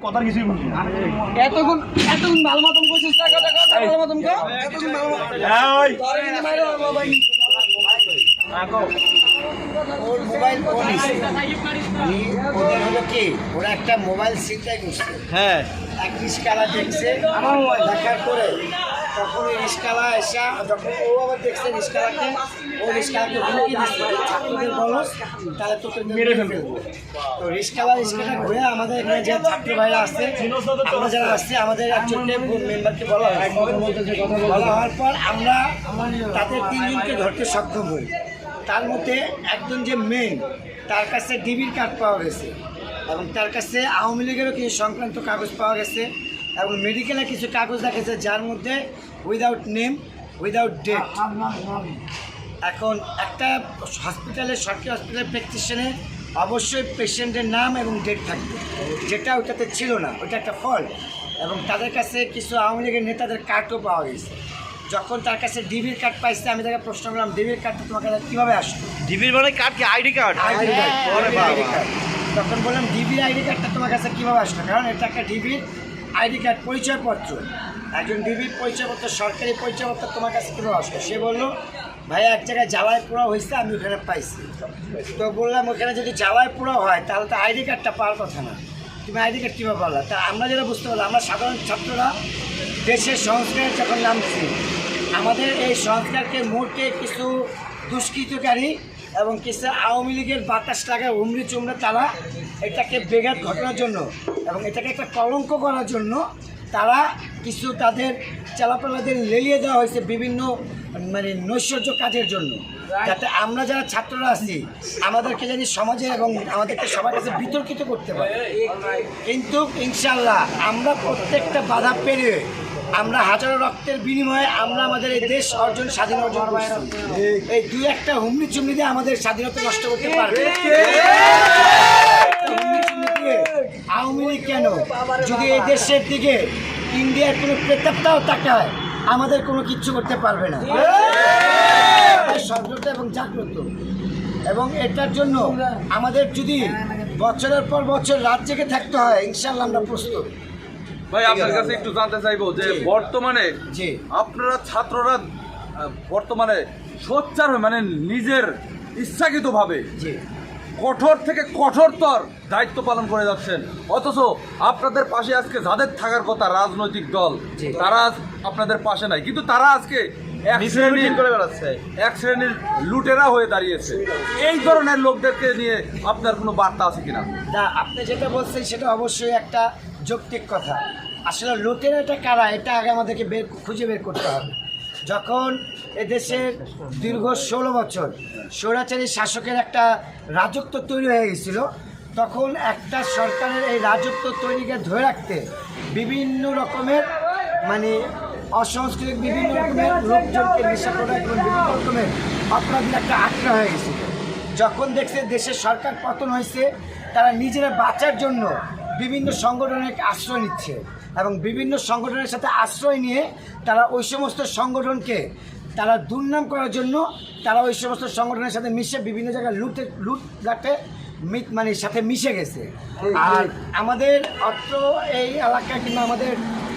কথার কিছুই বলছি না। এতক্ষণ ভালো মতন করছিস, ভালো মতন কর, এতক্ষণ ভালো মতন ওর মোবাইল ফোন ওদের হলো কি, ওরা একটা মোবাইল ছিনতাই করছে। হ্যাঁ, এক রিস্কালা দেখছে আমার মোবাইল দেখার পরে, তখন ওই রিস্কালা এসে যখন ও আবার দেখছে রিস্কালাকে, ও রিস্কালাকে হুমকি দিচ্ছে ছাত্রদের বলো তাহলে তোকে মেরে ফেলবো। তো রিস্কাটা ঘুরে আমাদের এখানে যে ছাত্র ভাইরা আসছে, আমরা যারা আসছে আমাদের একজনকে মেম্বারকে বলা হয়, বলা হওয়ার পর আমরা তাদের 3 জনকে ধরতে সক্ষম হই। তার মধ্যে একজন যে মেন, তার কাছে ডিবির কার্ড পাওয়া গেছে এবং তার কাছে আওয়ামী লীগেরও কিছু সংক্রান্ত কাগজ পাওয়া গেছে এবং মেডিকেলে কিছু কাগজ দেখেছে যার মধ্যে উইদাউট নেম, উইদাউট ডেট। এখন একটা হসপিটালে, সরকারি হসপিটালের প্রেসক্রিপশনে অবশ্যই পেশেন্টের নাম এবং ডেট থাকবে, যেটা ওটাতে ছিল না, ওটা একটা ফল্ট। এবং তাদের কাছে কিছু আওয়ামী লীগের নেতাদের কার্ডও পাওয়া গেছে। যখন তার কাছে ডিবির কার্ড পাইছে, আমি তাকে প্রশ্ন করলাম ডিবির কার্ডটা তোমার কাছে কীভাবে আসলো? ডিবির মানে কার্ড কি? ID card? ID card. তখন বললাম ডিবির আইডি কার্ডটা তোমার কাছে কীভাবে আসলো? কারণ এটা একটা ডিবির আইডি কার্ড, পরিচয়পত্র। একজন ডিবির পরিচয়পত্র, সরকারি পরিচয়পত্র তোমার কাছে কীভাবে আসলো? সে বললো ভাইয়া এক জায়গায় জ্বালায় পোড়া হয়েছে, আমি ওখানে পাইছি। তো বললাম ওখানে যদি জ্বালায় পোড়া হয় তাহলে তো আইডি কার্ডটা পাওয়ার কথা না, তুমি আইডি কার্ড কীভাবে পারলা? তা আমরা যেটা বুঝতে পারলাম, আমরা সাধারণ ছাত্ররা দেশের সংস্কারের যখন নামছি, আমাদের এই সংস্কারকে মোড়কে কিছু দুষ্কৃতকারী এবং কিছু আওয়ামী লীগের বাতাস লাগায় উমরি চুমড়ে তারা এটাকে বেঘাত ঘটানোর জন্য এবং এটাকে একটা কলঙ্ক করার জন্য তারা কিছু তাদের চালাপালাদের লেলিয়ে দেওয়া হয়েছে বিভিন্ন মানে নৈশ্বর্য কাজের জন্য, যাতে আমরা যারা ছাত্ররা আছি আমাদেরকে জানি সমাজে এবং আমাদেরকে সবার কাছে বিতর্কিত করতে পারে। কিন্তু ইনশাল্লাহ আমরা প্রত্যেকটা বাধা পেরিয়ে, আমরা হাজারো রক্তের বিনিময়ে আমরা আমাদের এই দেশ স্বাধীন অর্জন করছি। এই 2-1টা হুমড়ি চুমড়ি দিয়ে আমাদের স্বাধীনতা নষ্ট করতে পারবে আওয়ামী লীগ কেন? যদি এই দেশের দিকে ইন্ডিয়ার কোনো প্রেতাত্মাও তাকায়, আমাদের কোনো কিচ্ছু করতে পারবে না। সতর্ক এবং জাগ্রত, এবং এটার জন্য আমাদের যদি বছরের পর বছর রাত জেগে থাকতে হয়, ইনশাল্লাহ আমরা প্রস্তুত। ভাই আপনার কাছে একটু জানতে চাইবো যে বর্তমানে জি আপনারা ছাত্ররা বর্তমানে সোচ্চার হয়ে মানে নিজের ইচ্ছাকৃতভাবে জি কঠোর থেকে কঠোরতর দায়িত্ব পালন করে যাচ্ছেন, অথচ আপনাদের পাশে আজকে যাদের থাকার কথা রাজনৈতিক দল, তারা আপনাদের পাশে নাই, কিন্তু তারা আজকে এক শ্রেণীর লুটেরা হয়ে দাঁড়িয়েছে। এই ধরনের লোকদেরকে নিয়ে আপনার কোনো বার্তা আছে কিনা? না, আপনি যেটা বলছেন সেটা অবশ্যই একটা যৌক্তিক কথা। আসলে লুটেরাটা কারা, এটা আগে আমাদেরকে খুঁজে বের করতে হবে। যখন এদেশের দীর্ঘ 16 বছর স্বৈরাচারী শাসকের একটা রাজত্ব তৈরি হয়ে গেছিল, তখন একটা সরকারের এই রাজত্ব তৈরিকে ধরে রাখতে বিভিন্ন রকমের মানে অসংস্কৃতিক বিভিন্ন রকমের লোকজনকে নেশা করা এবং বিভিন্ন রকমের অপরাধীর একটা আটকা হয়ে গেছিল। যখন দেখছে দেশের সরকার পতন হয়েছে, তারা নিজেরা বাঁচার জন্য বিভিন্ন সংগঠনের আশ্রয় নিচ্ছে এবং বিভিন্ন সংগঠনের সাথে আশ্রয় নিয়ে তারা ওই সমস্ত সংগঠনকে তারা দুর্নাম করার জন্য তারা ওই সমস্ত সংগঠনের সাথে মিশে বিভিন্ন জায়গায় লুটঘাটে মানে সাথে মিশে গেছে। আর আমাদের অর্থ এই এলাকায় কিংবা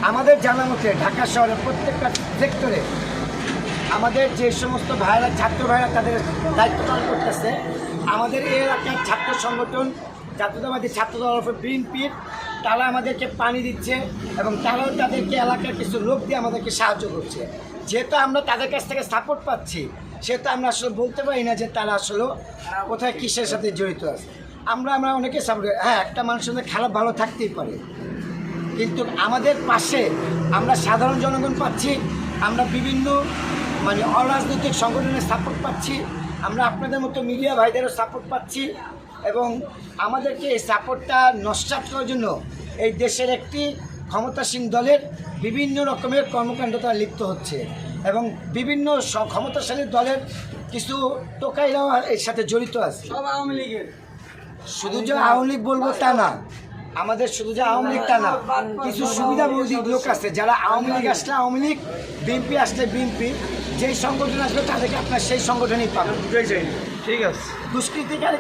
আমাদের জানা মতে ঢাকা শহরের প্রত্যেকটা সেক্টরে আমাদের যে সমস্ত ভাইরা, ছাত্র ভাইরা তাদের দায়িত্ব পালন করতেছে, আমাদের এই এলাকার ছাত্র সংগঠন জাতীয়তাবাদী ছাত্রদল বিএনপির তারা আমাদেরকে পানি দিচ্ছে এবং তারাও তাদেরকে এলাকার কিছু লোক দিয়ে আমাদেরকে সাহায্য করছে। যেহেতু আমরা তাদের কাছ থেকে সাপোর্ট পাচ্ছি, সেহেতু আমরা আসলে বলতে পারি না যে তারা আসলে কোথায় কিসের সাথে জড়িত আছে। আমরা অনেকে সাপোর্ট, হ্যাঁ একটা মানুষের সাথে খারাপ ভালো থাকতেই পারে, কিন্তু আমাদের পাশে আমরা সাধারণ জনগণ পাচ্ছি, আমরা বিভিন্ন মানে অরাজনৈতিক সংগঠনের সাপোর্ট পাচ্ছি, আমরা আপনাদের মতো মিডিয়া ভাইদেরও সাপোর্ট পাচ্ছি এবং আমাদেরকে এই সাপোর্টটা নস্যাৎ করার জন্য এই দেশের একটি ক্ষমতাসীন দলের বিভিন্ন রকমের কর্মকাণ্ড তারা লিপ্ত হচ্ছে এবং বিভিন্ন ক্ষমতাশালী দলের কিছু টোকাইরাও এর সাথে জড়িত আছে। সব আওয়ামী লীগের, শুধু যে আওয়ামী লীগ বলবো তা না, আমাদের শুধু যে আওয়ামী লীগ তা না, কিছু সুবিধাভোগী লোক আছে যারা আওয়ামী লীগ আসলে আওয়ামী লীগ, বিএনপি আসলে বিএনপি, যেই সংগঠন আসবে তাদেরকে আপনার সেই সংগঠনেই পাবেন। ঠিক আছে। দুষ্কৃতিকারী